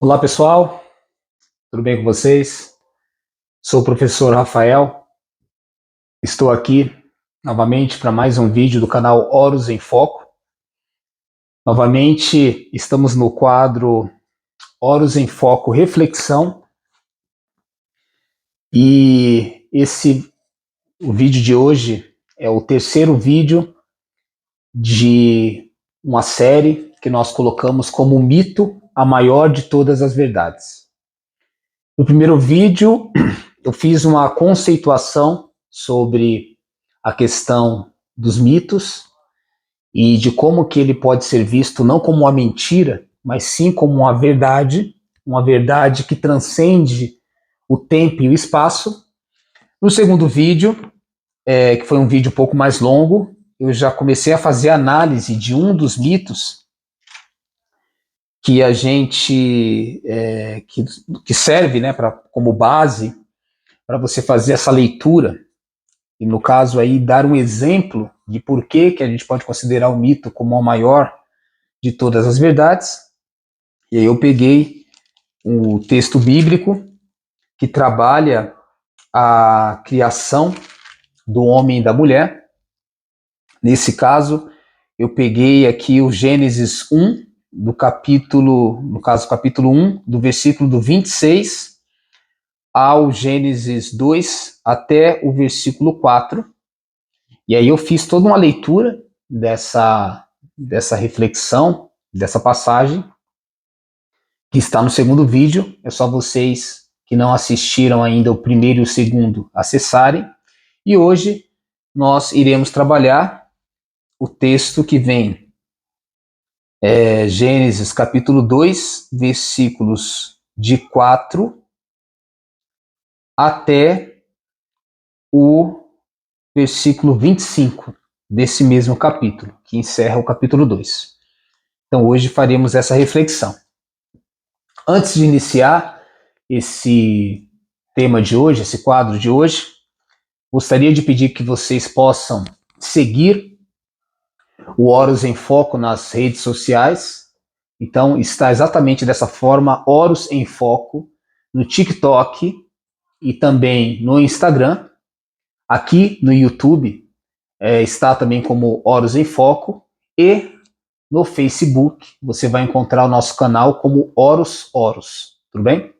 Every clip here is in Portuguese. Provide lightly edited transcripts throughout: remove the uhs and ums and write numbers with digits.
Olá pessoal, tudo bem com vocês? Sou o professor Rafael, estou aqui novamente para mais um vídeo do canal Horus em Foco. Novamente estamos no quadro Horus em Foco Reflexão e o vídeo de hoje é o terceiro vídeo de uma série que nós colocamos como mito a maior de todas as verdades. No primeiro vídeo eu fiz uma conceituação sobre a questão dos mitos e de como que ele pode ser visto não como uma mentira, mas sim como uma verdade que transcende o tempo e o espaço. No segundo vídeo, que foi um vídeo um pouco mais longo, eu já comecei a fazer análise de um dos mitos que a gente que serve, né, como base para você fazer essa leitura e no caso aí dar um exemplo de por que a gente pode considerar o mito como a maior de todas as verdades. E aí eu peguei o texto bíblico que trabalha a criação do homem e da mulher. Nesse caso, eu peguei aqui o Gênesis 1, do capítulo, no caso, capítulo 1, do versículo do 26 ao Gênesis 2 até o versículo 4. E aí eu fiz toda uma leitura dessa reflexão, dessa passagem, que está no segundo vídeo. É só vocês que não assistiram ainda o primeiro e o segundo acessarem. E hoje nós iremos trabalhar o texto que vem, Gênesis capítulo 2, versículos de 4 até o versículo 25 desse mesmo capítulo, que encerra o capítulo 2. Então hoje faremos essa reflexão. Antes de iniciar esse tema de hoje, esse quadro de hoje, gostaria de pedir que vocês possam seguir o Horus em Foco nas redes sociais. Então está exatamente dessa forma, Horus em Foco, no TikTok e também no Instagram. Aqui no YouTube está também como Horus em Foco e no Facebook você vai encontrar o nosso canal como Horus Horus, tudo bem?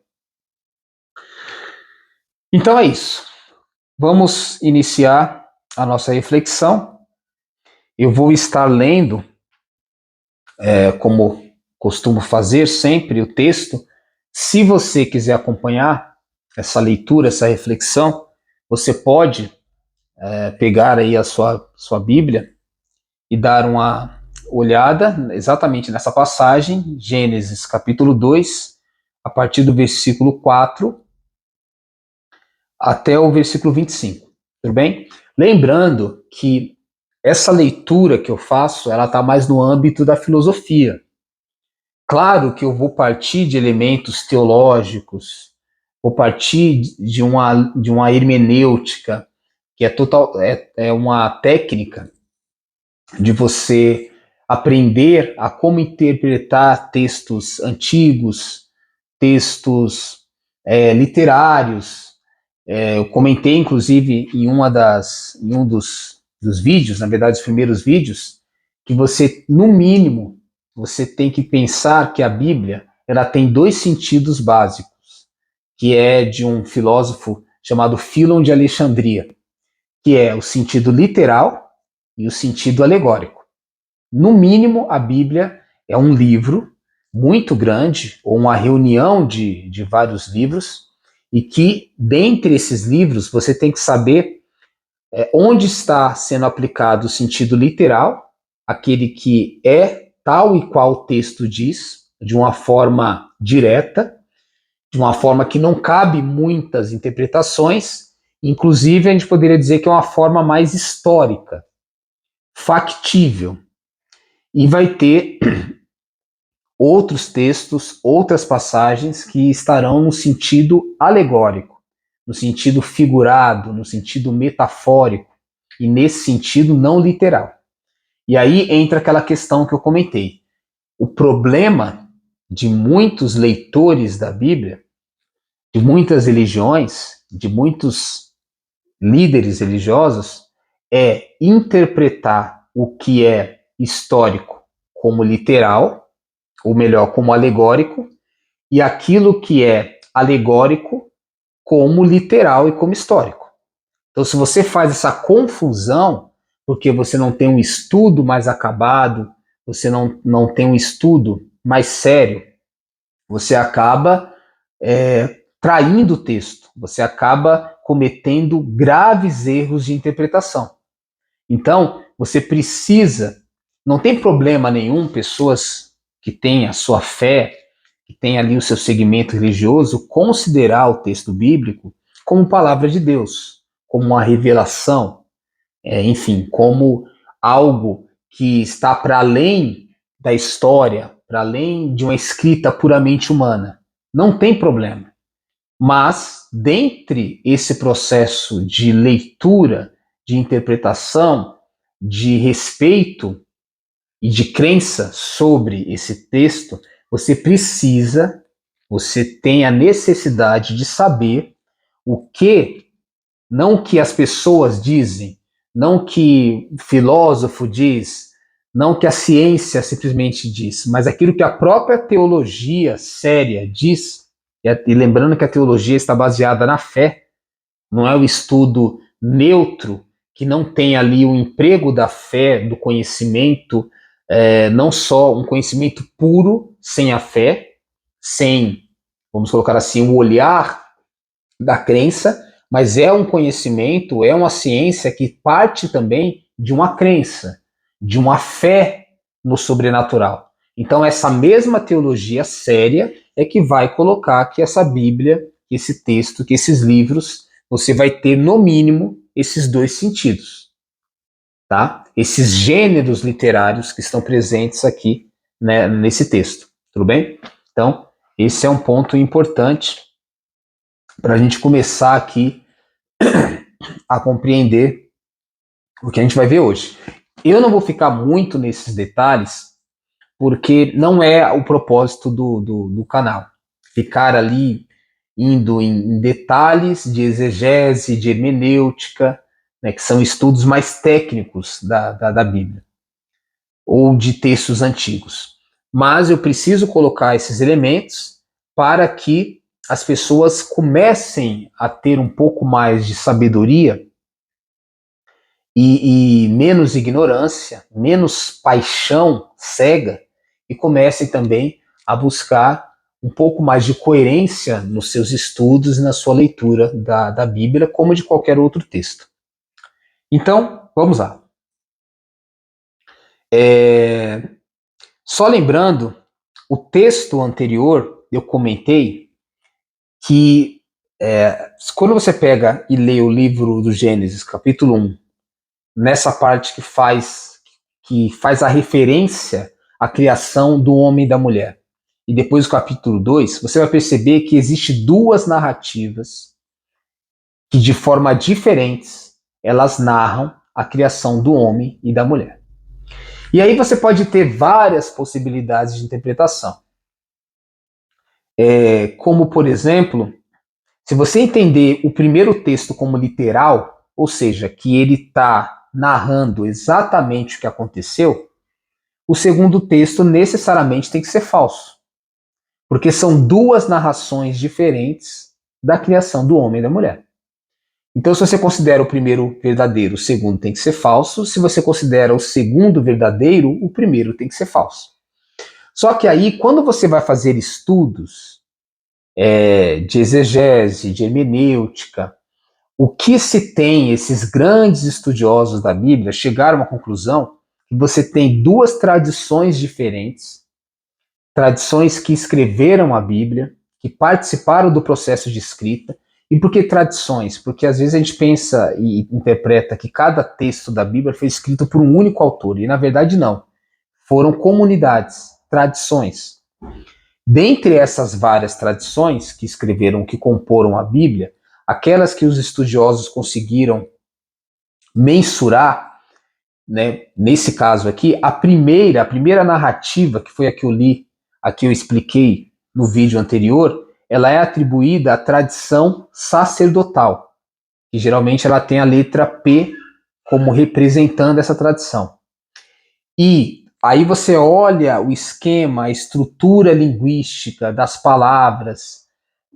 Então é isso. Vamos iniciar a nossa reflexão. Eu vou estar lendo, como costumo fazer sempre, o texto. Se você quiser acompanhar essa leitura, essa reflexão, você pode pegar aí a sua Bíblia e dar uma olhada exatamente nessa passagem, Gênesis capítulo 2, a partir do versículo 4 até o versículo 25, tudo bem? Lembrando que essa leitura que eu faço, ela está mais no âmbito da filosofia. Claro que eu vou partir de elementos teológicos, vou partir de uma hermenêutica, que é uma técnica de você aprender a como interpretar textos antigos, textos literários. Eu comentei, inclusive, em um dos vídeos, na verdade, os primeiros vídeos, que você, no mínimo, você tem que pensar que a Bíblia ela tem dois sentidos básicos, que é de um filósofo chamado Fílon de Alexandria, que é o sentido literal e o sentido alegórico. No mínimo, a Bíblia é um livro muito grande, ou uma reunião de vários livros, e que, dentre esses livros, você tem que saber onde está sendo aplicado o sentido literal, aquele que é tal e qual o texto diz, de uma forma direta, de uma forma que não cabe muitas interpretações, inclusive a gente poderia dizer que é uma forma mais histórica, factível. E vai ter outros textos, outras passagens que estarão no sentido alegórico, no sentido figurado, no sentido metafórico e nesse sentido não literal. E aí entra aquela questão que eu comentei. O problema de muitos leitores da Bíblia, de muitas religiões, de muitos líderes religiosos, é interpretar o que é histórico como literal, ou melhor, como alegórico, e aquilo que é alegórico como literal e como histórico. Então, se você faz essa confusão, porque você não tem um estudo mais acabado, você não tem um estudo mais sério, você acaba traindo o texto, você acaba cometendo graves erros de interpretação. Então, você precisa, não tem problema nenhum, pessoas que têm a sua fé, que têm ali o seu segmento religioso, considerar o texto bíblico como palavra de Deus, como uma revelação, enfim, como algo que está para além da história, para além de uma escrita puramente humana. Não tem problema. Mas, dentre esse processo de leitura, de interpretação, de respeito e de crença sobre esse texto, você tem a necessidade de saber o que, não o que as pessoas dizem, não o que o filósofo diz, não o que a ciência simplesmente diz, mas aquilo que a própria teologia séria diz, e lembrando que a teologia está baseada na fé, não é o estudo neutro, que não tem ali o emprego da fé, do conhecimento, não só um conhecimento puro, sem a fé, sem, vamos colocar assim, o olhar da crença, mas é um conhecimento, é uma ciência que parte também de uma crença, de uma fé no sobrenatural. Então, essa mesma teologia séria é que vai colocar que essa Bíblia, que esse texto, que esses livros, você vai ter, no mínimo, esses dois sentidos, tá? Esses gêneros literários que estão presentes aqui, né, nesse texto, tudo bem? Então, esse é um ponto importante para a gente começar aqui a compreender o que a gente vai ver hoje. Eu não vou ficar muito nesses detalhes, porque não é o propósito do canal. Ficar ali indo em detalhes de exegese, de hermenêutica, né, que são estudos mais técnicos da Bíblia, ou de textos antigos. Mas eu preciso colocar esses elementos para que as pessoas comecem a ter um pouco mais de sabedoria e menos ignorância, menos paixão cega, e comecem também a buscar um pouco mais de coerência nos seus estudos e na sua leitura da Bíblia, como de qualquer outro texto. Então, vamos lá. Só lembrando, o texto anterior, eu comentei que quando você pega e lê o livro do Gênesis, capítulo 1, nessa parte que faz a referência à criação do homem e da mulher, e depois o capítulo 2, você vai perceber que existe duas narrativas que, de forma diferentes, elas narram a criação do homem e da mulher. E aí você pode ter várias possibilidades de interpretação. Como, por exemplo, se você entender o primeiro texto como literal, ou seja, que ele está narrando exatamente o que aconteceu, o segundo texto necessariamente tem que ser falso. Porque são duas narrações diferentes da criação do homem e da mulher. Então, se você considera o primeiro verdadeiro, o segundo tem que ser falso. Se você considera o segundo verdadeiro, o primeiro tem que ser falso. Só que aí, quando você vai fazer estudos de exegese, de hermenêutica, o que se tem, esses grandes estudiosos da Bíblia chegaram à conclusão que você tem duas tradições diferentes, tradições que escreveram a Bíblia, que participaram do processo de escrita. E por que tradições? Porque às vezes a gente pensa e interpreta que cada texto da Bíblia foi escrito por um único autor, e na verdade não. Foram comunidades, tradições. Dentre essas várias tradições que escreveram, que comporam a Bíblia, aquelas que os estudiosos conseguiram mensurar, né, nesse caso aqui, a primeira narrativa, que foi a que eu li aqui eu expliquei no vídeo anterior, ela é atribuída à tradição sacerdotal, que geralmente ela tem a letra P como representando essa tradição. E aí você olha o esquema, a estrutura linguística das palavras,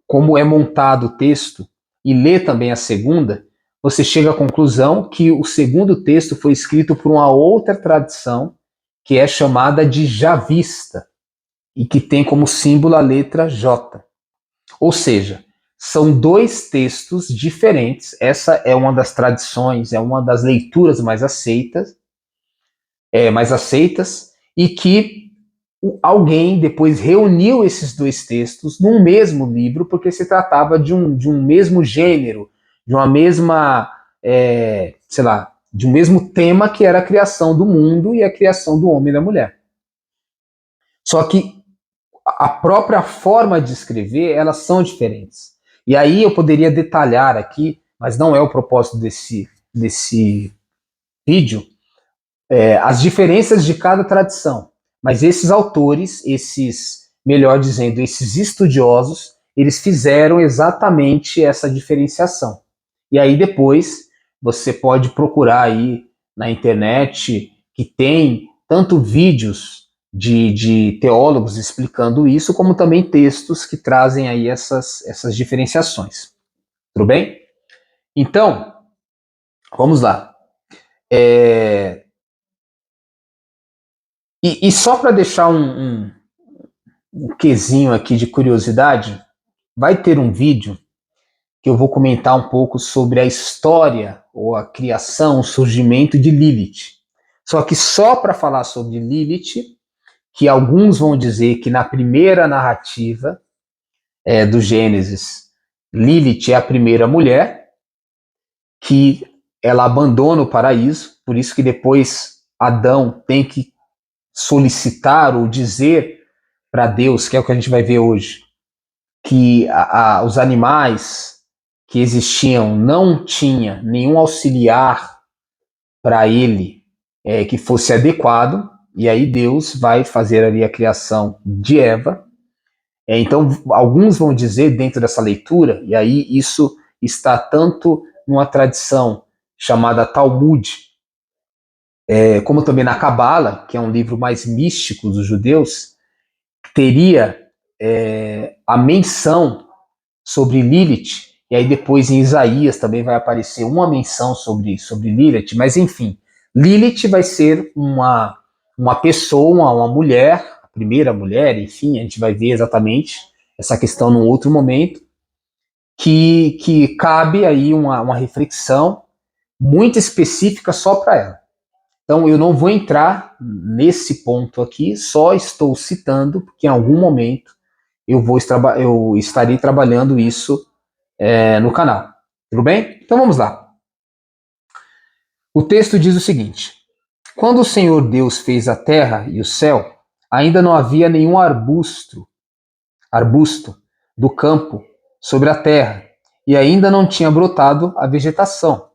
como é montado o texto, e lê também a segunda, você chega à conclusão que o segundo texto foi escrito por uma outra tradição, que é chamada de javista, e que tem como símbolo a letra J. Ou seja, são dois textos diferentes. Essa é uma das tradições, é uma das leituras mais aceitas, e que alguém depois reuniu esses dois textos num mesmo livro, porque se tratava de um mesmo gênero, de uma mesma, de um mesmo tema, que era a criação do mundo e a criação do homem e da mulher. Só que a própria forma de escrever, elas são diferentes. E aí eu poderia detalhar aqui, mas não é o propósito desse vídeo, as diferenças de cada tradição. Mas esses autores, melhor dizendo, esses estudiosos, eles fizeram exatamente essa diferenciação. E aí depois você pode procurar aí na internet, que tem tanto vídeos de teólogos explicando isso, como também textos que trazem aí essas diferenciações. Tudo bem? Então, vamos lá. E só para deixar um quesinho aqui de curiosidade, vai ter um vídeo que eu vou comentar um pouco sobre a história ou a criação, o surgimento de Lilith. Só que só para falar sobre Lilith, que alguns vão dizer que na primeira narrativa do Gênesis, Lilith é a primeira mulher, que ela abandona o paraíso, por isso que depois Adão tem que solicitar ou dizer para Deus, que é o que a gente vai ver hoje, que os animais que existiam não tinha nenhum auxiliar para ele que fosse adequado, e aí Deus vai fazer ali a criação de Eva. Então, alguns vão dizer dentro dessa leitura, e aí isso está tanto numa tradição chamada Talmud, como também na Cabala, que é um livro mais místico dos judeus, teria a menção sobre Lilith, e aí depois em Isaías também vai aparecer uma menção sobre Lilith, mas enfim, Lilith vai ser uma pessoa, uma mulher, a primeira mulher, enfim, a gente vai ver exatamente essa questão num outro momento, que cabe aí uma reflexão muito específica só para ela. Então eu não vou entrar nesse ponto aqui, só estou citando, porque em algum momento eu estarei trabalhando isso no canal. Tudo bem? Então vamos lá. O texto diz o seguinte: quando o Senhor Deus fez a terra e o céu, ainda não havia nenhum arbusto do campo sobre a terra, e ainda não tinha brotado a vegetação,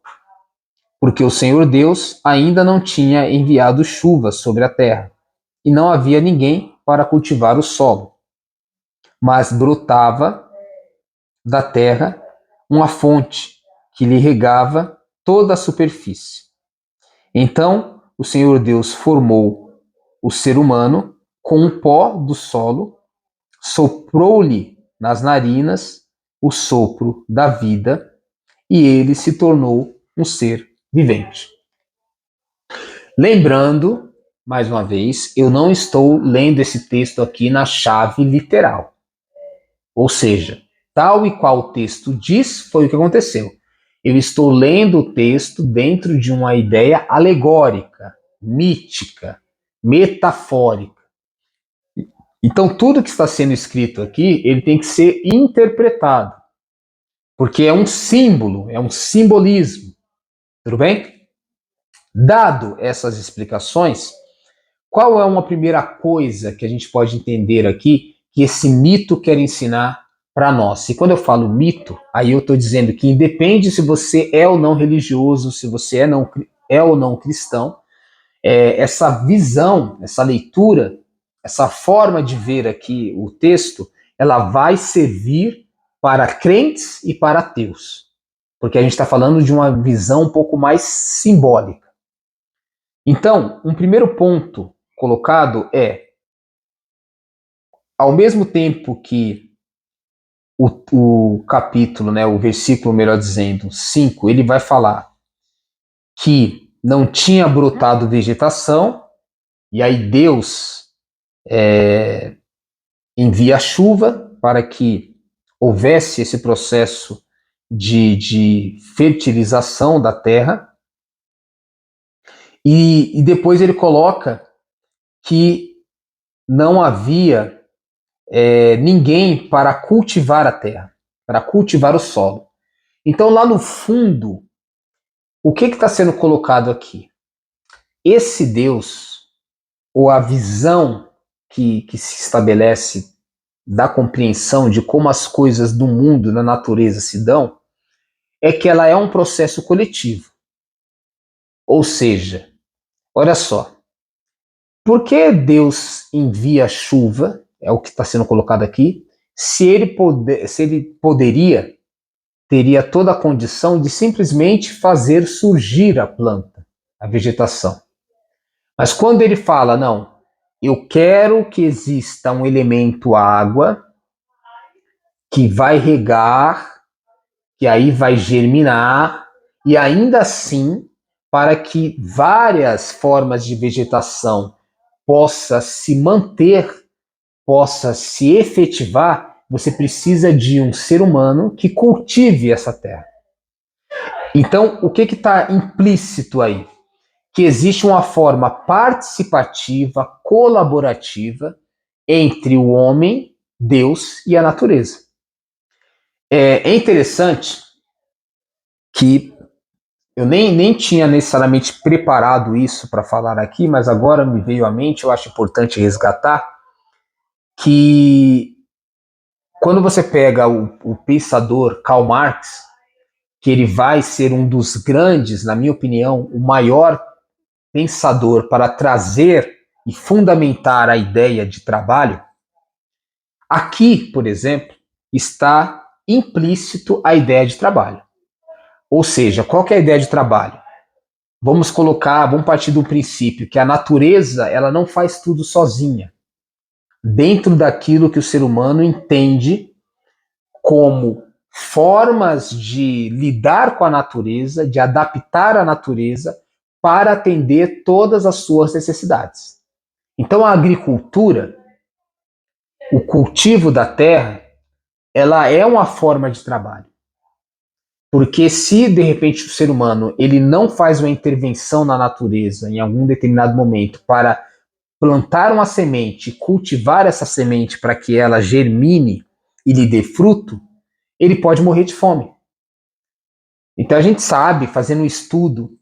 porque o Senhor Deus ainda não tinha enviado chuva sobre a terra, e não havia ninguém para cultivar o solo. Mas brotava da terra uma fonte que lhe regava toda a superfície. Então o Senhor Deus formou o ser humano com o pó do solo, soprou-lhe nas narinas o sopro da vida, e ele se tornou um ser vivente. Lembrando, mais uma vez, eu não estou lendo esse texto aqui na chave literal. Ou seja, tal e qual o texto diz, foi o que aconteceu. Eu estou lendo o texto dentro de uma ideia alegórica, mítica, metafórica. Então, tudo que está sendo escrito aqui, ele tem que ser interpretado, porque é um símbolo, é um simbolismo. Tudo bem? Dado essas explicações, qual é uma primeira coisa que a gente pode entender aqui que esse mito quer ensinar para nós? E quando eu falo mito, aí eu estou dizendo que independe se você é ou não religioso, se você é ou não cristão, essa visão, essa leitura essa forma de ver aqui o texto, ela vai servir para crentes e para ateus, porque a gente está falando de uma visão um pouco mais simbólica. Então, um primeiro ponto colocado é, ao mesmo tempo que o capítulo, né, o versículo, melhor dizendo, 5, ele vai falar que não tinha brotado vegetação, e aí Deus envia a chuva para que houvesse esse processo de fertilização da terra, e depois ele coloca que não havia ninguém para cultivar a terra, para cultivar o solo. Então, lá no fundo, o que está sendo colocado aqui? Esse Deus, ou a visão que se estabelece da compreensão de como as coisas do mundo, da natureza se dão, é que ela é um processo coletivo. Ou seja, olha só, por que Deus envia chuva, é o que está sendo colocado aqui, se ele poderia, teria toda a condição de simplesmente fazer surgir a planta, a vegetação. Mas quando ele fala, não, eu quero que exista um elemento água que vai regar, que aí vai germinar, e ainda assim, para que várias formas de vegetação possa se manter, possa se efetivar, você precisa de um ser humano que cultive essa terra. Então, o que está implícito aí? Que existe uma forma participativa, colaborativa entre o homem, Deus e a natureza. É interessante que eu nem tinha necessariamente preparado isso para falar aqui, mas agora me veio à mente, eu acho importante resgatar, que quando você pega o pensador Karl Marx, que ele vai ser um dos grandes, na minha opinião, o maior pensador para trazer e fundamentar a ideia de trabalho, aqui, por exemplo, está implícito a ideia de trabalho. Ou seja, qual que é a ideia de trabalho? Vamos partir do princípio que a natureza, ela não faz tudo sozinha, dentro daquilo que o ser humano entende como formas de lidar com a natureza, de adaptar a natureza para atender todas as suas necessidades. Então a agricultura, o cultivo da terra, ela é uma forma de trabalho. Porque se de repente o ser humano ele não faz uma intervenção na natureza em algum determinado momento para plantar uma semente, cultivar essa semente para que ela germine e lhe dê fruto, ele pode morrer de fome. Então a gente sabe, fazendo um estudo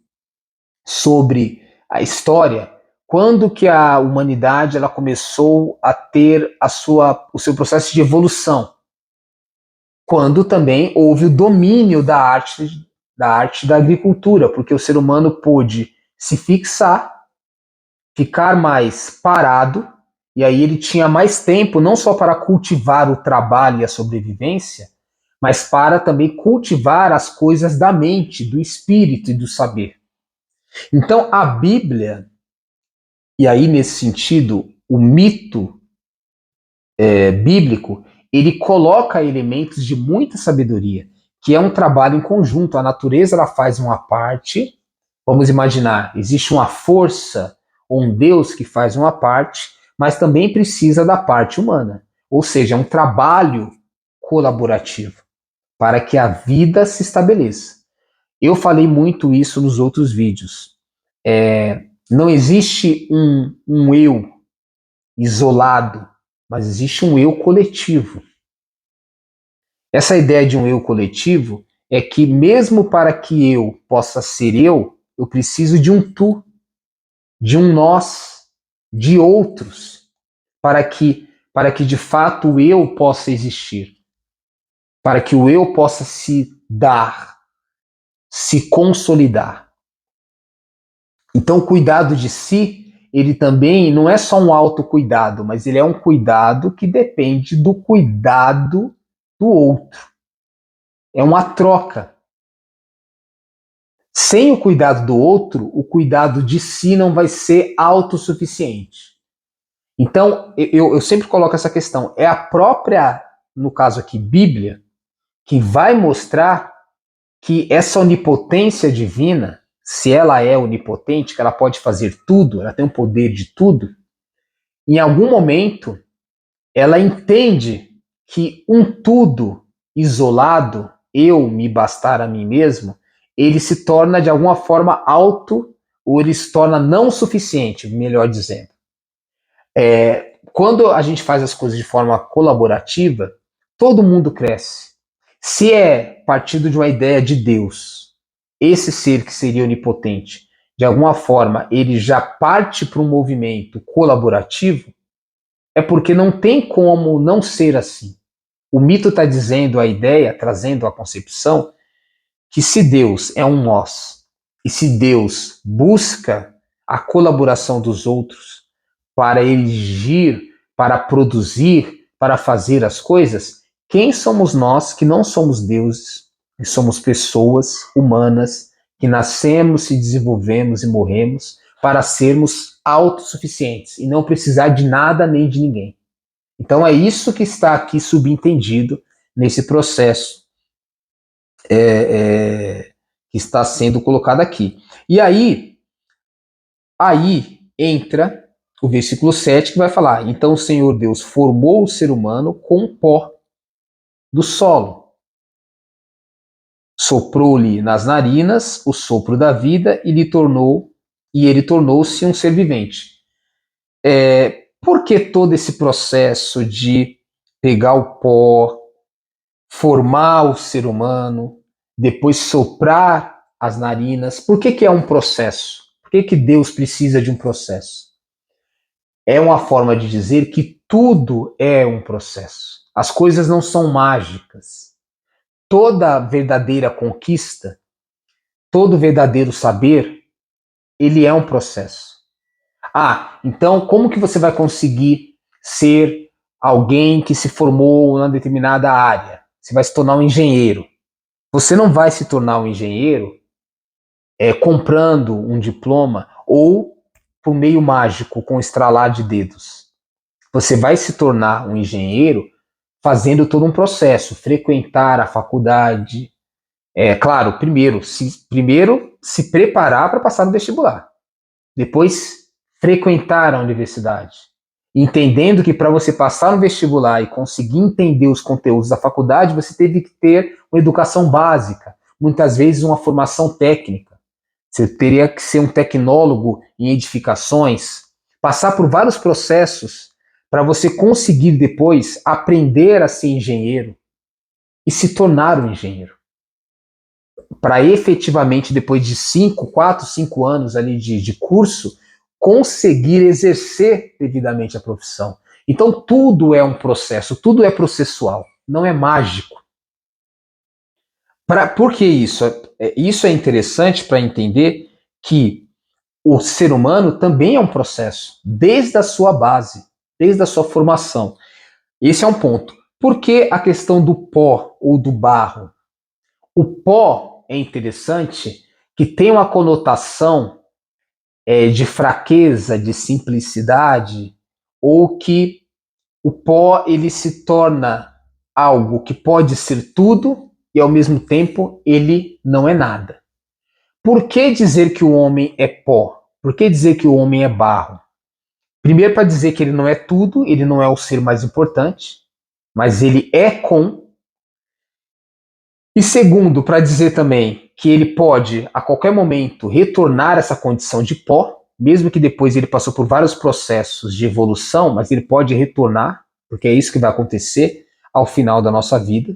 sobre a história, quando que a humanidade ela começou a ter o seu processo de evolução, quando também houve o domínio da arte da agricultura, porque o ser humano pôde se fixar, ficar mais parado, e aí ele tinha mais tempo não só para cultivar o trabalho e a sobrevivência, mas para também cultivar as coisas da mente, do espírito e do saber. Então a Bíblia, e aí nesse sentido, o mito bíblico, ele coloca elementos de muita sabedoria, que é um trabalho em conjunto. A natureza ela faz uma parte, vamos imaginar, existe uma força ou um Deus que faz uma parte, mas também precisa da parte humana. Ou seja, é um trabalho colaborativo para que a vida se estabeleça. Eu falei muito isso nos outros vídeos. Não existe um eu isolado, mas existe um eu coletivo. Essa ideia de um eu coletivo é que mesmo para que eu possa ser eu preciso de um tu, de um nós, de outros, para que de fato o eu possa existir, para que o eu possa se dar, se consolidar. Então, o cuidado de si ele também não é só um autocuidado, mas ele é um cuidado que depende do cuidado do outro. É uma troca. Sem o cuidado do outro, o cuidado de si não vai ser autossuficiente. Então, eu sempre coloco essa questão. É a própria, no caso aqui, Bíblia, que vai mostrar que essa onipotência divina, se ela é onipotente, que ela pode fazer tudo, ela tem o poder de tudo, em algum momento ela entende que um tudo isolado, eu me bastar a mim mesmo, ele se torna de alguma forma auto, ou ele se torna não suficiente, melhor dizendo. Quando a gente faz as coisas de forma colaborativa, todo mundo cresce. Se é partido de uma ideia de Deus, esse ser que seria onipotente, de alguma forma ele já parte para um movimento colaborativo, é porque não tem como não ser assim. O mito está dizendo a ideia, trazendo a concepção, que se Deus é um nós, e se Deus busca a colaboração dos outros para erigir, para produzir, para fazer as coisas, quem somos nós que não somos deuses, e somos pessoas humanas que nascemos, se desenvolvemos e morremos para sermos autossuficientes e não precisar de nada nem de ninguém. Então é isso que está aqui subentendido nesse processo que está sendo colocado aqui. E aí entra o versículo 7 que vai falar: então o Senhor Deus formou o ser humano com o pó do solo, soprou-lhe nas narinas o sopro da vida e ele tornou-se um ser vivente. Por que todo esse processo de pegar o pó, formar o ser humano, depois soprar as narinas? Por que é um processo? Por que Deus precisa de um processo? É uma forma de dizer que tudo é um processo. As coisas não são mágicas. Toda verdadeira conquista, todo verdadeiro saber, ele é um processo. Então como que você vai conseguir ser alguém que se formou em uma determinada área? Você vai se tornar um engenheiro. Você não vai se tornar um engenheiro comprando um diploma ou por meio mágico, com estralar de dedos. Você vai se tornar um engenheiro fazendo todo um processo, frequentar a faculdade. Claro, primeiro se preparar para passar no vestibular. Depois, frequentar a universidade. Entendendo que para você passar no vestibular e conseguir entender os conteúdos da faculdade, você teve que ter uma educação básica, muitas vezes uma formação técnica. Você teria que ser um tecnólogo em edificações, passar por vários processos para você conseguir depois aprender a ser engenheiro e se tornar um engenheiro. Para efetivamente, depois de 4, 5 anos ali de curso, conseguir exercer devidamente a profissão. Então tudo é um processo, tudo é processual, não é mágico. Por que isso? Isso é interessante para entender que o ser humano também é um processo, desde a sua base, desde a sua formação. Esse é um ponto. Por que a questão do pó ou do barro? O pó é interessante que tem uma conotação de fraqueza, de simplicidade, ou que o pó ele se torna algo que pode ser tudo e ao mesmo tempo ele não é nada. Por que dizer que o homem é pó? Por que dizer que o homem é barro? Primeiro, para dizer que ele não é tudo, ele não é o ser mais importante, mas ele é com. E segundo, para dizer também que ele pode, a qualquer momento, retornar essa condição de pó, mesmo que depois ele passou por vários processos de evolução, mas ele pode retornar, porque é isso que vai acontecer ao final da nossa vida.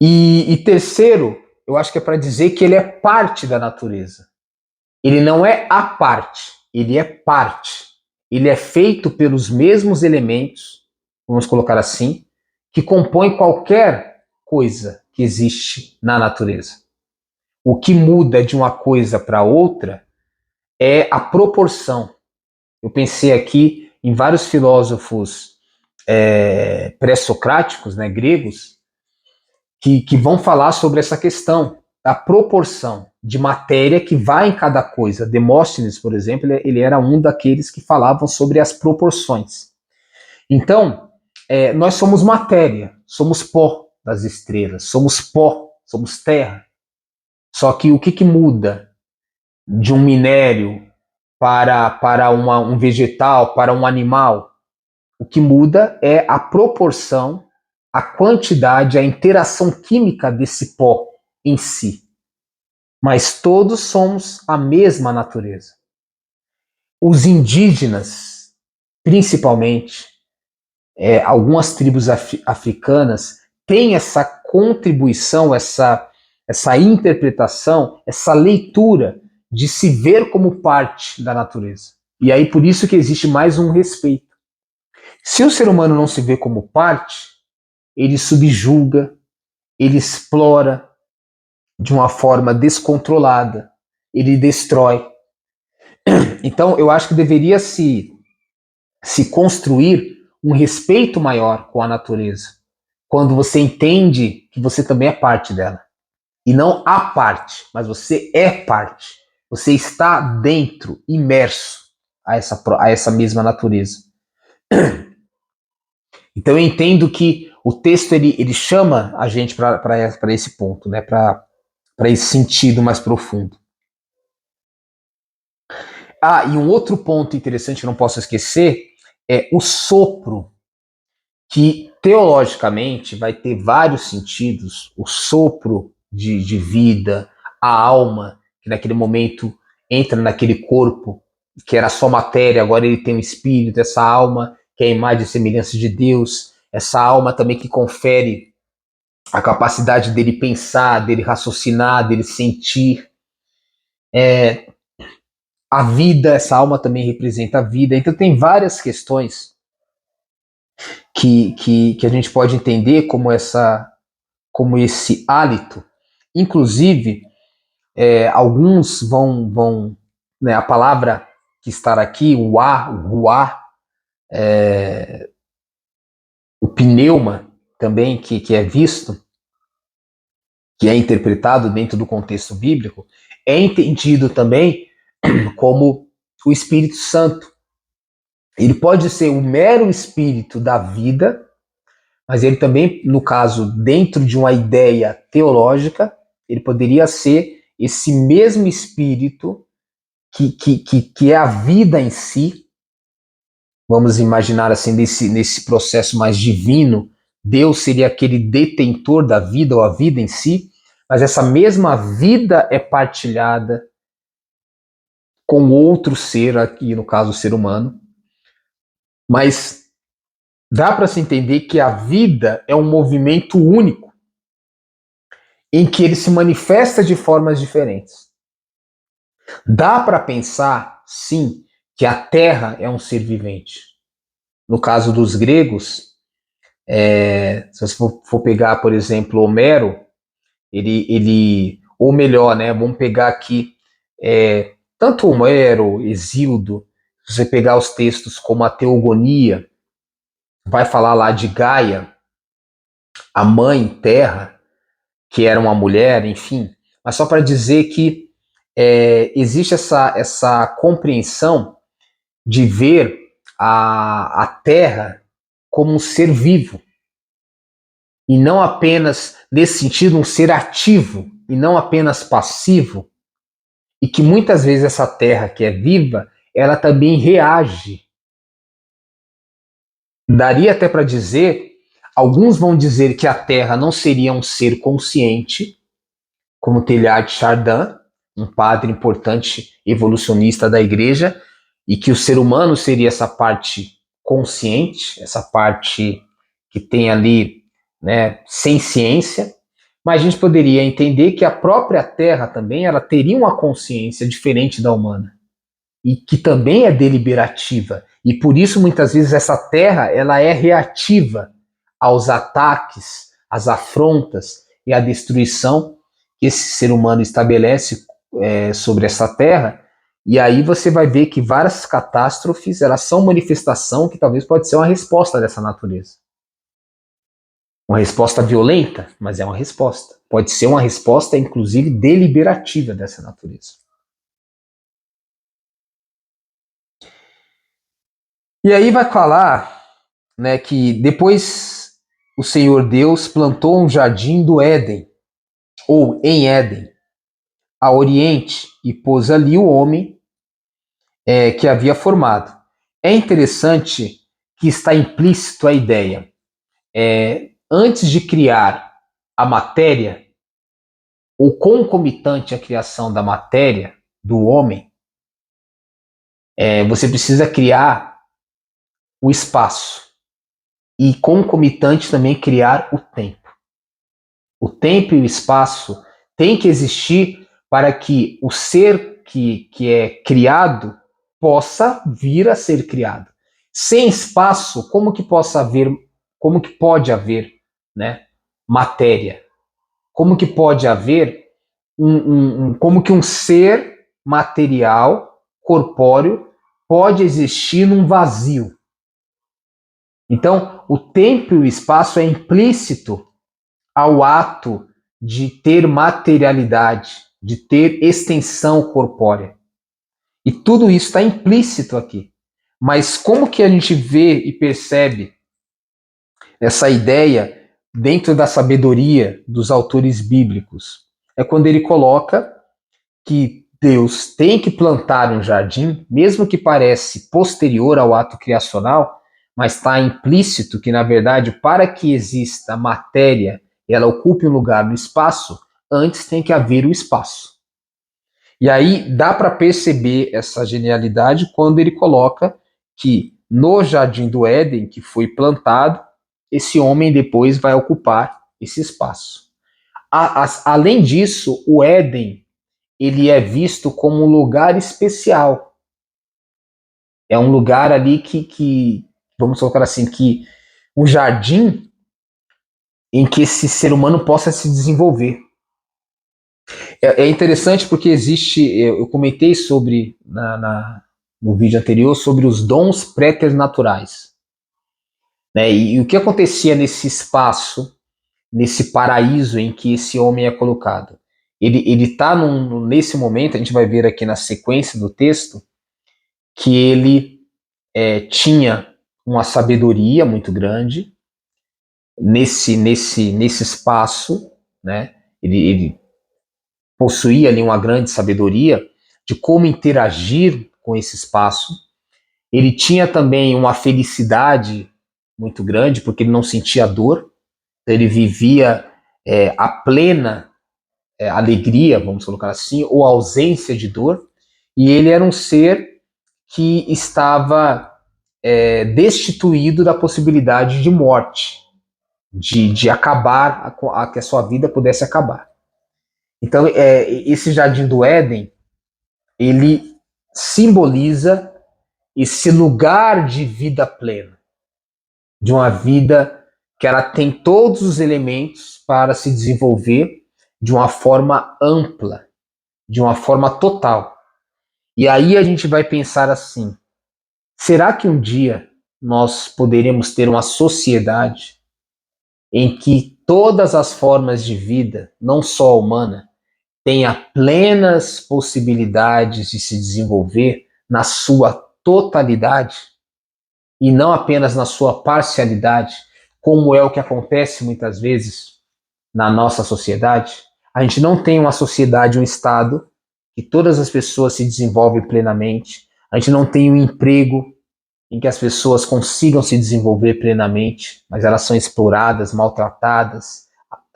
E terceiro, eu acho que é para dizer que ele é parte da natureza. Ele não é a parte, ele é parte. Ele é feito pelos mesmos elementos, vamos colocar assim, que compõem qualquer coisa que existe na natureza. O que muda de uma coisa para outra é a proporção. Eu pensei aqui em vários filósofos pré-socráticos, né, gregos, que vão falar sobre essa questão da proporção de matéria que vai em cada coisa. Demóstenes, por exemplo, ele era um daqueles que falavam sobre as proporções. Então, nós somos matéria, somos pó das estrelas, somos pó, somos terra. Só que o que muda de um minério para um vegetal, para um animal? O que muda é a proporção, a quantidade, a interação química desse pó em si. Mas todos somos a mesma natureza. Os indígenas, principalmente, algumas tribos africanas, têm essa contribuição, essa interpretação, essa leitura de se ver como parte da natureza. E aí por isso que existe mais um respeito. Se o ser humano não se vê como parte, ele subjuga, ele explora de uma forma descontrolada, ele destrói. Então, eu acho que deveria se construir um respeito maior com a natureza, quando você entende que você também é parte dela. E não a parte, mas você é parte. Você está dentro, imerso a essa mesma natureza. Então eu entendo que o texto ele chama a gente para esse ponto, né? Para esse sentido mais profundo. Ah, e um outro ponto interessante que eu não posso esquecer é o sopro, que teologicamente vai ter vários sentidos. O sopro de vida, a alma, que naquele momento entra naquele corpo, que era só matéria, agora ele tem um espírito, essa alma que é a imagem e semelhança de Deus, essa alma também que confere a capacidade dele pensar, dele raciocinar, dele sentir. A vida, essa alma também representa a vida. Então tem várias questões que a gente pode entender como esse hálito. Inclusive, alguns vão né, a palavra que está aqui, o ar, o ruar, o pneuma também, que é visto, que é interpretado dentro do contexto bíblico, é entendido também como o Espírito Santo. Ele pode ser o mero espírito da vida, mas ele também, no caso, dentro de uma ideia teológica, ele poderia ser esse mesmo espírito que é a vida em si. Vamos imaginar assim, nesse processo mais divino, Deus seria aquele detentor da vida ou a vida em si, mas essa mesma vida é partilhada com outro ser, aqui no caso o ser humano. Mas dá para se entender que a vida é um movimento único, em que ele se manifesta de formas diferentes. Dá para pensar, sim, que a Terra é um ser vivente. No caso dos gregos, se você for pegar, por exemplo, Homero, ou melhor, né, vamos pegar aqui tanto Homero, Hesíodo, se você pegar os textos como a Teogonia, vai falar lá de Gaia, a mãe terra, que era uma mulher, enfim, mas só para dizer que existe essa compreensão de ver a Terra como um ser vivo, e não apenas, nesse sentido, um ser ativo, e não apenas passivo, e que muitas vezes essa Terra que é viva, ela também reage. Daria até para dizer, alguns vão dizer que a Terra não seria um ser consciente, como Teilhard de Chardin, um padre importante evolucionista da igreja, e que o ser humano seria essa parte consciente, essa parte que tem ali, né, sem ciência, mas a gente poderia entender que a própria Terra também ela teria uma consciência diferente da humana e que também é deliberativa, e por isso muitas vezes essa Terra ela é reativa aos ataques, às afrontas e à destruição que esse ser humano estabelece sobre essa Terra, E aí você vai ver que várias catástrofes, elas são manifestação que talvez pode ser uma resposta dessa natureza. Uma resposta violenta, mas é uma resposta. Pode ser uma resposta, inclusive, deliberativa dessa natureza. E aí vai falar, né, que depois o Senhor Deus plantou um jardim do Éden, ou em Éden, a oriente, e pôs ali o homem que havia formado. É interessante que está implícito a ideia. Antes de criar a matéria, ou concomitante à criação da matéria, do homem, você precisa criar o espaço. E concomitante também criar o tempo. O tempo e o espaço têm que existir para que o ser que é criado possa vir a ser criado. Sem espaço, como que pode haver, né, matéria? Como que pode haver como que um ser material, corpóreo, pode existir num vazio? Então, o tempo e o espaço é implícito ao ato de ter materialidade, de ter extensão corpórea. E tudo isso está implícito aqui. Mas como que a gente vê e percebe essa ideia dentro da sabedoria dos autores bíblicos? É quando ele coloca que Deus tem que plantar um jardim, mesmo que parece posterior ao ato criacional, mas está implícito que, na verdade, para que exista matéria e ela ocupe um lugar no espaço, antes tem que haver o espaço. E aí dá para perceber essa genialidade quando ele coloca que no Jardim do Éden, que foi plantado, esse homem depois vai ocupar esse espaço. Além disso, o Éden ele é visto como um lugar especial. É um lugar ali que vamos colocar assim, que um jardim em que esse ser humano possa se desenvolver. É interessante porque existe, eu comentei sobre no vídeo anterior sobre os dons préternaturais, né? E o que acontecia nesse espaço, nesse paraíso em que esse homem é colocado? Ele está nesse momento, a gente vai ver aqui na sequência do texto, que ele tinha uma sabedoria muito grande nesse espaço, né? Ele possuía ali uma grande sabedoria de como interagir com esse espaço. Ele tinha também uma felicidade muito grande, porque ele não sentia dor, ele vivia a plena alegria, vamos colocar assim, ou ausência de dor, e ele era um ser que estava destituído da possibilidade de morte, de acabar, que a sua vida pudesse acabar. Então, esse jardim do Éden, ele simboliza esse lugar de vida plena, de uma vida que ela tem todos os elementos para se desenvolver de uma forma ampla, de uma forma total. E aí a gente vai pensar assim: será que um dia nós poderemos ter uma sociedade em que todas as formas de vida, não só humana, tenha plenas possibilidades de se desenvolver na sua totalidade e não apenas na sua parcialidade, como é o que acontece muitas vezes na nossa sociedade? A gente não tem uma sociedade, um Estado que todas as pessoas se desenvolvem plenamente. A gente não tem um emprego em que as pessoas consigam se desenvolver plenamente, mas elas são exploradas, maltratadas,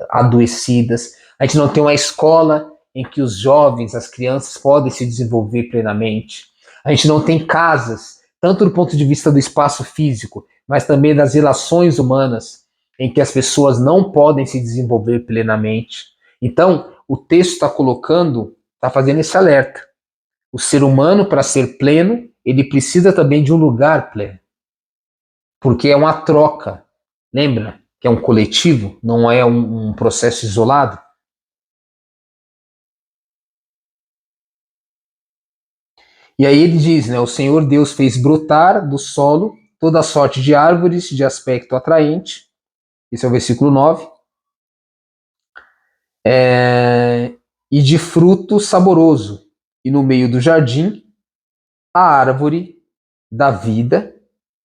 adoecidas. A gente não tem uma escola em que os jovens, as crianças podem se desenvolver plenamente. A gente não tem casas, tanto do ponto de vista do espaço físico, mas também das relações humanas, em que as pessoas não podem se desenvolver plenamente. Então, o texto está colocando, está fazendo esse alerta. O ser humano, para ser pleno, ele precisa também de um lugar pleno. Porque é uma troca. Lembra que é um coletivo, não é um processo isolado? E aí ele diz, né, o Senhor Deus fez brotar do solo toda sorte de árvores de aspecto atraente. Esse é o versículo 9. E de fruto saboroso. E no meio do jardim, a árvore da vida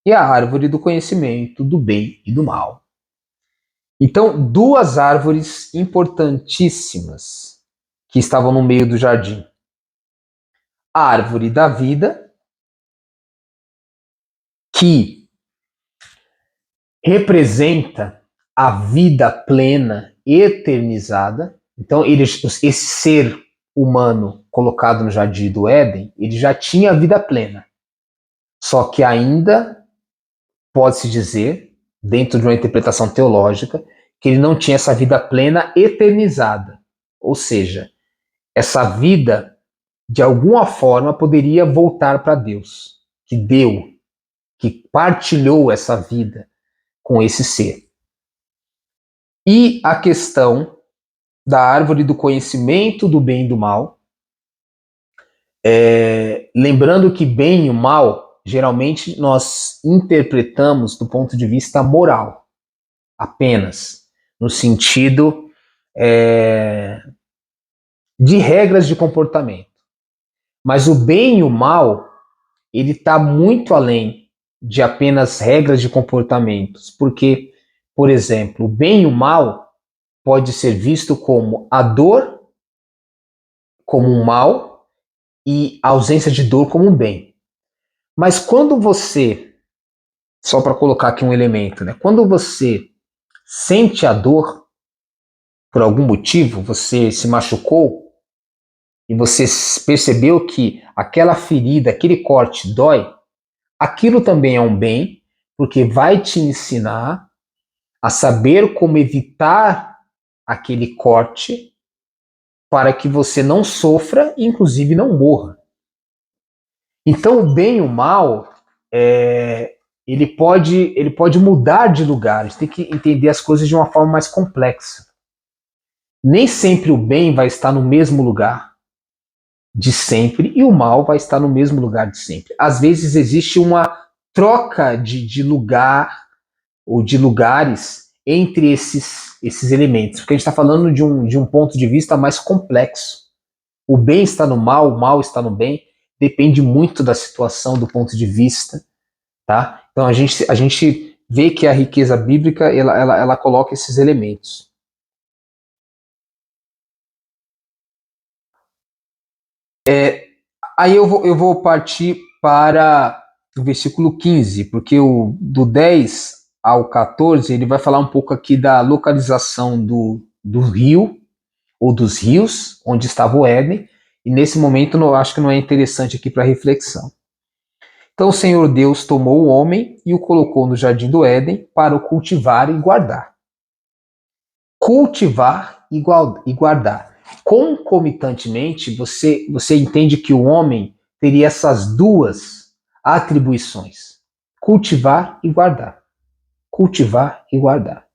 e a árvore do conhecimento do bem e do mal. Então, duas árvores importantíssimas que estavam no meio do jardim. A árvore da vida, que representa a vida plena, eternizada. Então, esse ser humano colocado no jardim do Éden, ele já tinha a vida plena. Só que ainda pode-se dizer, dentro de uma interpretação teológica, que ele não tinha essa vida plena eternizada. Ou seja, essa vida, de alguma forma, poderia voltar para Deus, que deu, que partilhou essa vida com esse ser. E a questão da árvore do conhecimento do bem e do mal, lembrando que bem e o mal, geralmente nós interpretamos do ponto de vista moral, apenas, no sentido de regras de comportamento. Mas o bem e o mal, ele está muito além de apenas regras de comportamentos, porque, por exemplo, o bem e o mal pode ser visto como a dor como um mal e a ausência de dor como um bem. Mas quando você, só para colocar aqui um elemento, né? Quando você sente a dor por algum motivo, você se machucou e você percebeu que aquela ferida, aquele corte dói, aquilo também é um bem, porque vai te ensinar a saber como evitar aquele corte para que você não sofra e inclusive não morra. Então o bem e o mal, ele pode mudar de lugar, a gente tem que entender as coisas de uma forma mais complexa. Nem sempre o bem vai estar no mesmo lugar de sempre e o mal vai estar no mesmo lugar de sempre. Às vezes existe uma troca de lugar ou de lugares entre esses elementos, porque a gente está falando de um ponto de vista mais complexo. O bem está no mal, o mal está no bem, depende muito da situação, do ponto de vista, tá? Então a gente vê que a riqueza bíblica ela coloca esses elementos. Aí eu vou partir para o versículo 15, porque do 10 ao 14 ele vai falar um pouco aqui da localização do rio, ou dos rios, onde estava o Éden, e nesse momento eu acho que não é interessante aqui para reflexão. Então o Senhor Deus tomou o homem e o colocou no jardim do Éden para o cultivar e guardar. Cultivar e guardar. Concomitantemente, você entende que o homem teria essas duas atribuições: cultivar e guardar. Cultivar e guardar.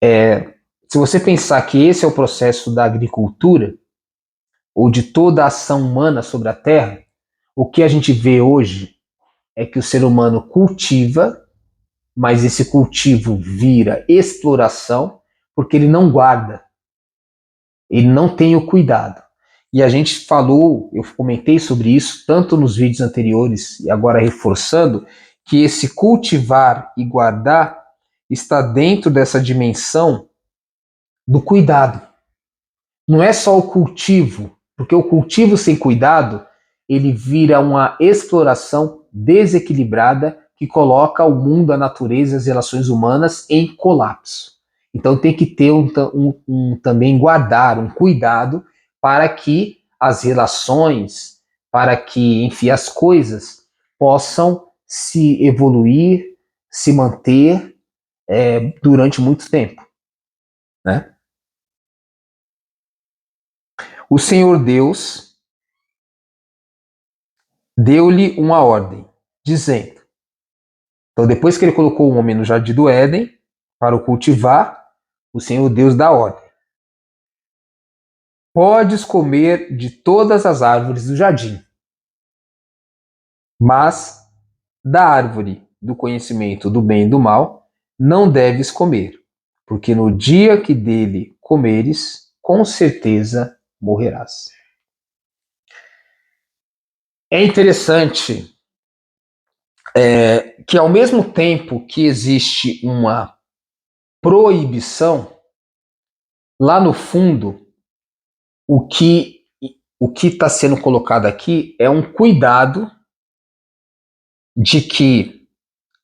Se você pensar que esse é o processo da agricultura, ou de toda a ação humana sobre a Terra, o que a gente vê hoje é que o ser humano cultiva, mas esse cultivo vira exploração, porque ele não guarda, ele não tem o cuidado. E a gente falou, eu comentei sobre isso, tanto nos vídeos anteriores e agora reforçando, que esse cultivar e guardar está dentro dessa dimensão do cuidado. Não é só o cultivo, porque o cultivo sem cuidado, ele vira uma exploração desequilibrada que coloca o mundo, a natureza e as relações humanas em colapso. Então tem que ter também guardar, um cuidado para que as relações, para que, enfim, as coisas possam se evoluir, se manter durante muito tempo, né? O Senhor Deus deu-lhe uma ordem, dizendo. Então, depois que ele colocou o homem no jardim do Éden para o cultivar, o Senhor Deus dá ordem. Podes comer de todas as árvores do jardim, Mas da árvore do conhecimento do bem e do mal não deves comer, porque no dia que dele comeres, com certeza morrerás. É interessante que ao mesmo tempo que existe uma proibição, lá no fundo, o que está sendo colocado aqui é um cuidado de que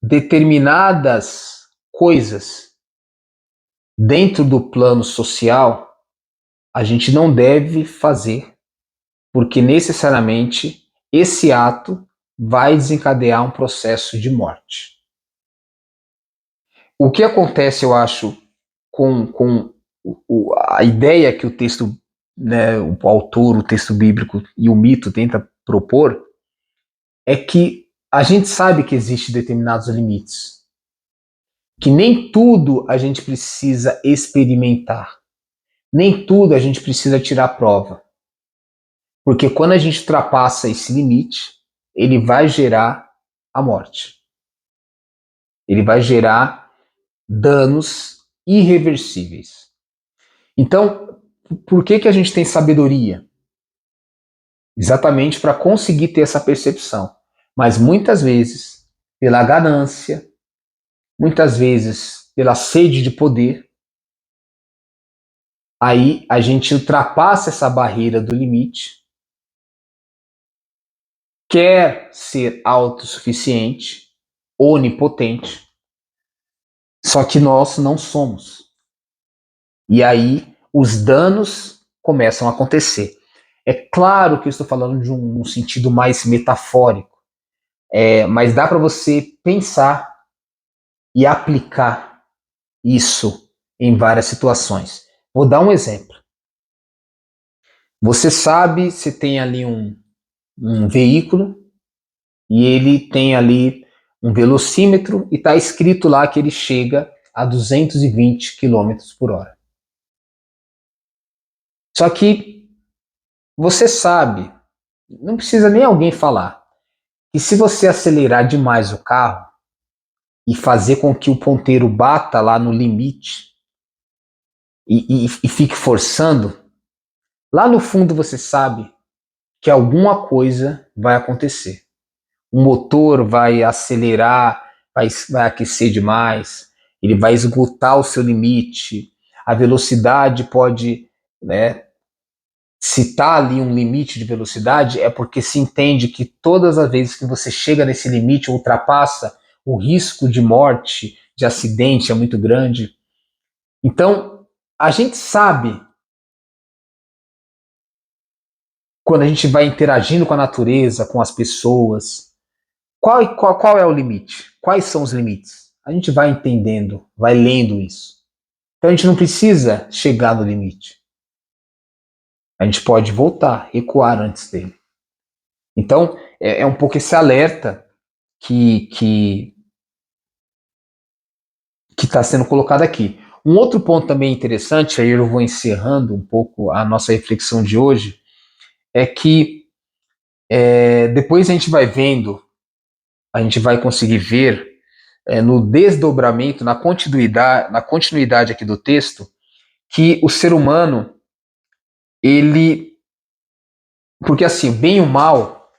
determinadas coisas dentro do plano social a gente não deve fazer, porque necessariamente esse ato vai desencadear um processo de morte. O que acontece, eu acho, com a ideia que o texto, né, o autor, o texto bíblico e o mito tenta propor, é que a gente sabe que existem determinados limites, que nem tudo a gente precisa experimentar, nem tudo a gente precisa tirar prova, porque quando a gente ultrapassa esse limite, ele vai gerar a morte, ele vai gerar danos irreversíveis. Então, por que a gente tem sabedoria? Exatamente para conseguir ter essa percepção. Mas muitas vezes, pela ganância, muitas vezes pela sede de poder, aí a gente ultrapassa essa barreira do limite, quer ser autossuficiente, onipotente, só que nós não somos. E aí os danos começam a acontecer. É claro que eu estou falando de um sentido mais metafórico, mas dá para você pensar e aplicar isso em várias situações. Vou dar um exemplo. Você sabe, você tem ali um veículo e ele tem ali um velocímetro e está escrito lá que ele chega a 220 km por hora. Só que você sabe, não precisa nem alguém falar, que se você acelerar demais o carro e fazer com que o ponteiro bata lá no limite e fique forçando, lá no fundo você sabe que alguma coisa vai acontecer. O motor vai acelerar, vai aquecer demais, ele vai esgotar o seu limite, a velocidade pode, né, se está ali um limite de velocidade, é porque se entende que todas as vezes que você chega nesse limite, ultrapassa, o risco de morte, de acidente é muito grande. Então, a gente sabe, quando a gente vai interagindo com a natureza, com as pessoas, qual é o limite? Quais são os limites? A gente vai entendendo, vai lendo isso. Então a gente não precisa chegar no limite. A gente pode voltar, recuar antes dele. Então é um pouco esse alerta que está sendo colocado aqui. Um outro ponto também interessante, aí eu vou encerrando um pouco a nossa reflexão de hoje, é que depois a gente vai vendo, a gente vai conseguir ver no desdobramento, na continuidade aqui do texto, que o ser humano, ele, porque assim, bem e o mal,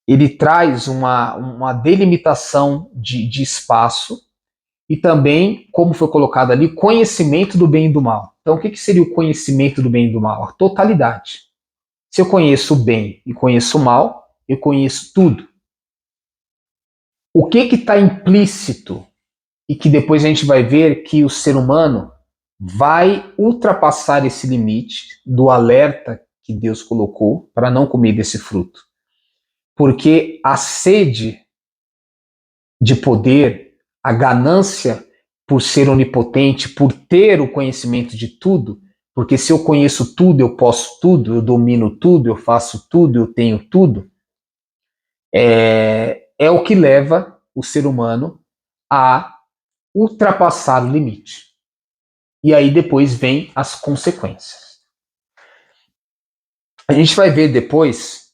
ele traz uma delimitação de espaço e também, como foi colocado ali, conhecimento do bem e do mal. Então, o que seria o conhecimento do bem e do mal? A totalidade. Se eu conheço o bem e conheço o mal, eu conheço tudo. O que está implícito e que depois a gente vai ver que o ser humano vai ultrapassar esse limite do alerta que Deus colocou para não comer desse fruto. Porque a sede de poder, a ganância por ser onipotente, por ter o conhecimento de tudo, porque se eu conheço tudo, eu posso tudo, eu domino tudo, eu faço tudo, eu tenho tudo, é o que leva o ser humano a ultrapassar o limite. E aí depois vem as consequências. A gente vai ver depois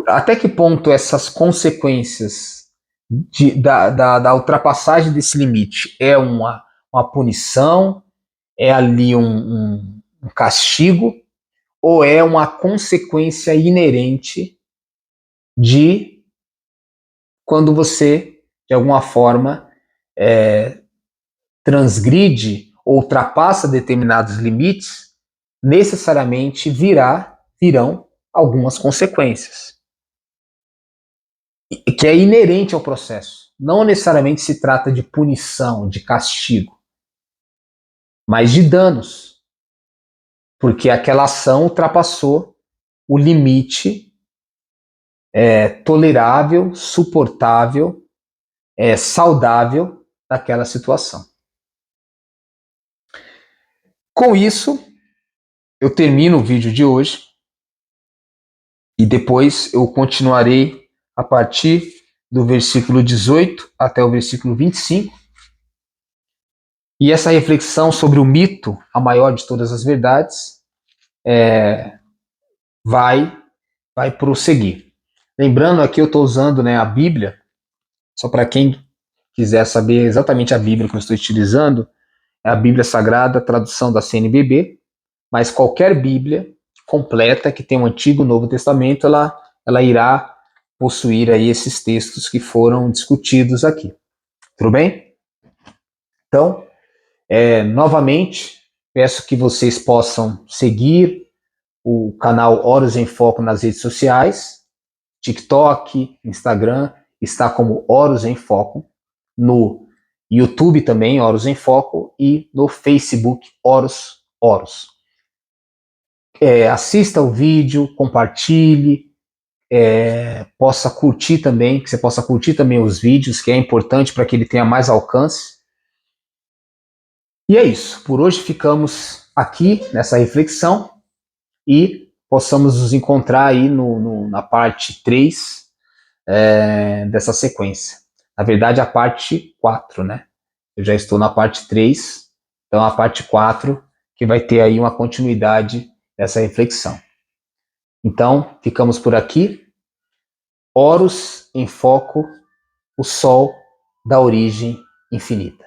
até que ponto essas consequências da ultrapassagem desse limite é uma punição, é ali um castigo, ou é uma consequência inerente de quando você, de alguma forma, transgride ou ultrapassa determinados limites, necessariamente virão algumas consequências, que é inerente ao processo. Não necessariamente se trata de punição, de castigo, mas de danos, porque aquela ação ultrapassou o limite tolerável, suportável, saudável daquela situação. Com isso, eu termino o vídeo de hoje e depois eu continuarei a partir do versículo 18 até o versículo 25. E essa reflexão sobre o mito, a maior de todas as verdades, vai prosseguir. Lembrando aqui, eu estou usando, né, a Bíblia, só para quem quiser saber exatamente a Bíblia que eu estou utilizando, é a Bíblia Sagrada, tradução da CNBB, mas qualquer Bíblia completa que tem o Antigo e o Novo Testamento, ela irá possuir aí esses textos que foram discutidos aqui. Tudo bem? Então, novamente, peço que vocês possam seguir o canal Horus em Foco nas redes sociais, TikTok, Instagram, está como Horus em Foco, no YouTube também, Horus em Foco, e no Facebook, Horus. Assista o vídeo, compartilhe, possa curtir também, que você possa curtir também os vídeos, que é importante para que ele tenha mais alcance. E é isso, por hoje ficamos aqui nessa reflexão e possamos nos encontrar aí na parte 3 dessa sequência. Na verdade, a parte 4, né? Eu já estou na parte 3, então a parte 4 que vai ter aí uma continuidade dessa reflexão. Então, ficamos por aqui. Horus em Foco, o Sol da origem infinita.